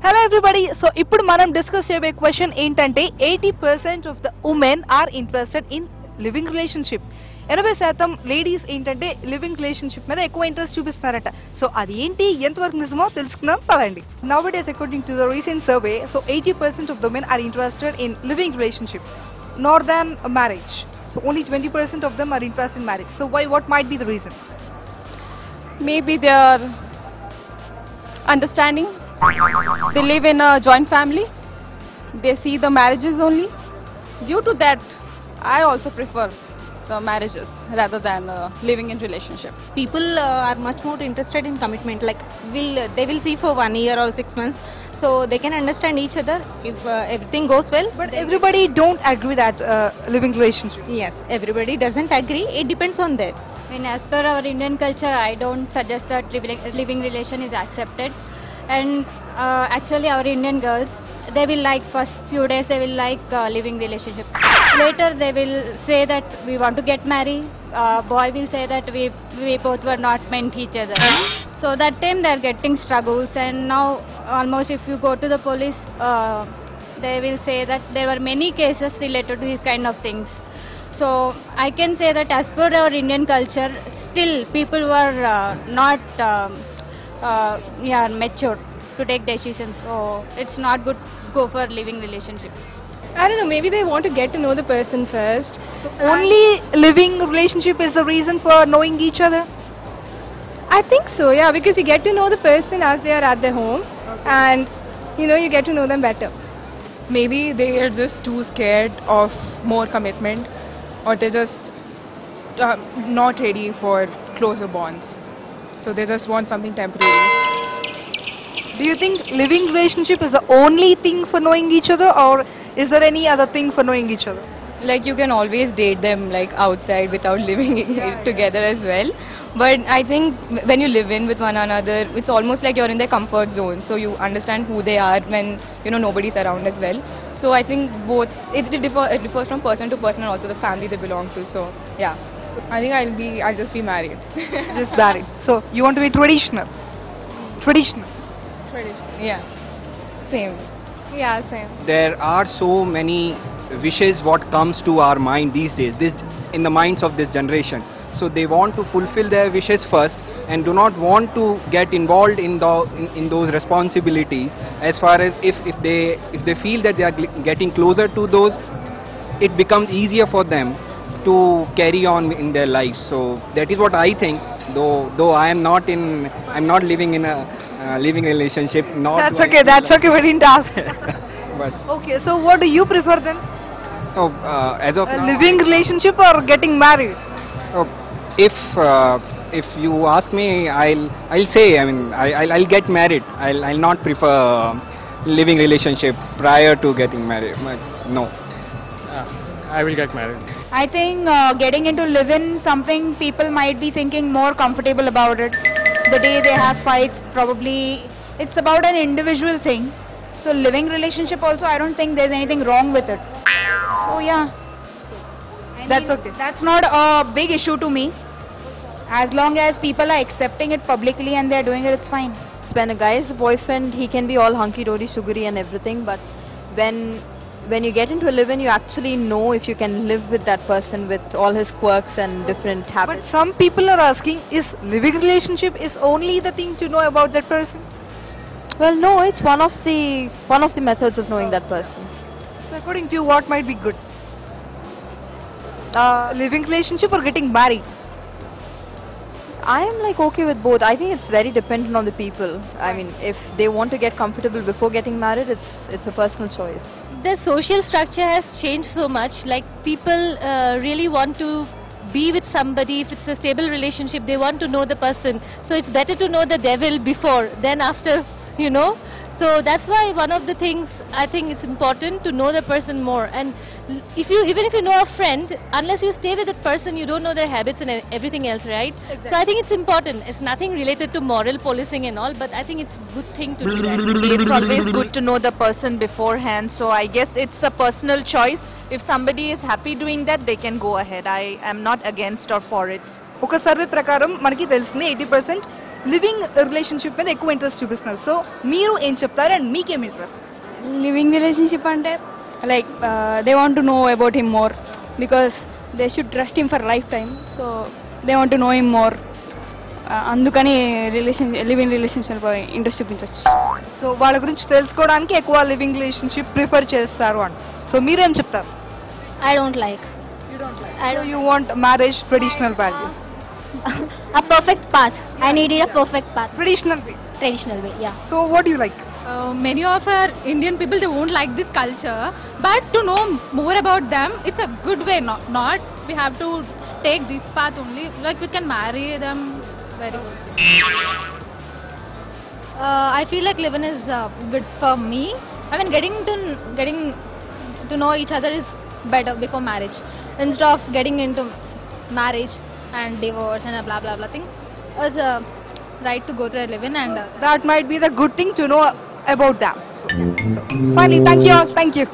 Hello everybody. So ఇప్పుడు మనం discuss చేయబోయే క్వశ్చన్ ఏంటంటే 80% of the women are interested in living relationship. 80% ladies ఏంటంటే లివింగ్ రిలేషన్షిప్ మీద ఎక్కువ ఇంట్రెస్ట్ చూపిస్తున్నారట. సో అది ఏంటి, ఎంతవరకు నిజమో తెలుసుకుందాం పదండి. Nowadays according to the recent survey, so 80% of the men are interested in living relationship more than marriage. So only 20% of them are interested in marriage. So what might be the reason? Maybe they are understanding. They live in a joint family. They see the marriages only. Due to that, I also prefer the marriages rather than living in relationship. People are much more interested in commitment. Like they will see for 1 year or 6 months, so they can understand each other if everything goes well. But everybody don't agree that living relationship. Yes, everybody doesn't agree. It depends on that. And as per our Indian culture, I don't suggest that living relation is accepted. And actually our Indian girls, they will like first few days they will like living relationship. Later they will say that we want to get married. Boy will say that we both were not meant each other. So that time they are getting struggles, and now almost if you go to the police, they will say that there were many cases related to these kind of things. So I can say that as per our Indian culture, still people were not mature to take decisions. So it's not good to go for living relationship. I don't know, maybe they want to get to know the person first. So only living relationship is the reason for knowing each other? I think so, yeah, because you get to know the person as they are at their home, and you get to know them better. Maybe they are just too scared of more commitment, or they're just not ready for closer bonds. So they just want something temporary. Do you think living relationship is the only thing for knowing each other, or is there any other thing for knowing each other? Like you can always date them like outside without living together as well. But I think when you live in with one another, it's almost like you're in their comfort zone. So you understand who they are when nobody's around as well. So I think both it differs from person to person, and also the family they belong to. So yeah, I think I'll just be married. Just married. So you want to be traditional? Traditional. yes, same. Yeah, same. There are so many wishes what comes to our mind these days, in the minds of this generation. So they want to fulfill their wishes first and do not want to get involved in those responsibilities. As far as if they feel that they are getting closer to those, it becomes easier for them to carry on in their lives. So that is what I think. Though I'm not living in a living relationship. That's okay. We didn't ask. But okay, so what do you prefer then? As of now, living relationship or getting married? If you ask me, I'll say, I'll get married. I'll not prefer living relationship prior to getting married. No. I will get married. I think getting into live-in, something people might be thinking more comfortable about it. The day they have fights, probably it's about an individual thing. So living relationship also, I don't think there's anything wrong with it. So yeah, That's okay. That's not a big issue to me. As long as people are accepting it publicly and they're doing it, it's fine. When a guy is a boyfriend, he can be all hunky-dory, sugary and everything, but when you get into a live-in, you actually know if you can live with that person with all his quirks and different But habits. some people are asking, is living relationship is only the thing to know about that person? Well, no, it's one of the methods of knowing that person. So according to you, what might be good? Living relationship or getting married? I am okay with both. I think it's very dependent on the people. I mean, if they want to get comfortable before getting married, it's a personal choice. The social structure has changed so much. Like people really want to be with somebody. If it's a stable relationship, they want to know the person. So it's better to know the devil before than after, So that's why one of the things I think it's important to know the person more. And even if you know a friend, unless you stay with that person, you don't know their habits and everything else, right? Exactly. So I think it's important. It's nothing related to moral policing and all, but I think it's a good thing to do that. It's always good to know the person beforehand. So I guess it's a personal choice. If somebody is happy doing that, they can go ahead. I am not against or for it. ఒక survey ప్రకారం మనకి తెలిసింది 80% living relationship మీద ఎక్కువ interest చూపిస్తున్నారు. So మీరు ఏం చెప్తారు అండ్ మీకేం ఇంట్రెస్ట్? లివింగ్ రిలేషన్షిప్ అంటే like they want to know about him more because they should trust him for life time. So they want to know him more. అందుకని living relationship interest చూపించవచ్చు. So వాళ్ళ గురించి తెలుసుకోవడానికి ఎక్కువ living relationship prefer చేస్తారు అని. So మీరేం చెప్తారు? I don't like. You want marriage traditional values. A perfect path. I needed a perfect path. Traditional way. Traditional way, yeah. So what do you like? Many of our Indian people, they won't like this culture, but to know more about them, it's a good way. Not we have to take this path only. Like we can marry them. It's very good. I feel like living is good for me. I mean, getting to know each other is better before marriage instead of getting into marriage and divorce and a blah blah blah thing. It was right to go through a living, and That might be the good thing to know about them. So finally, thank you all. Thank you.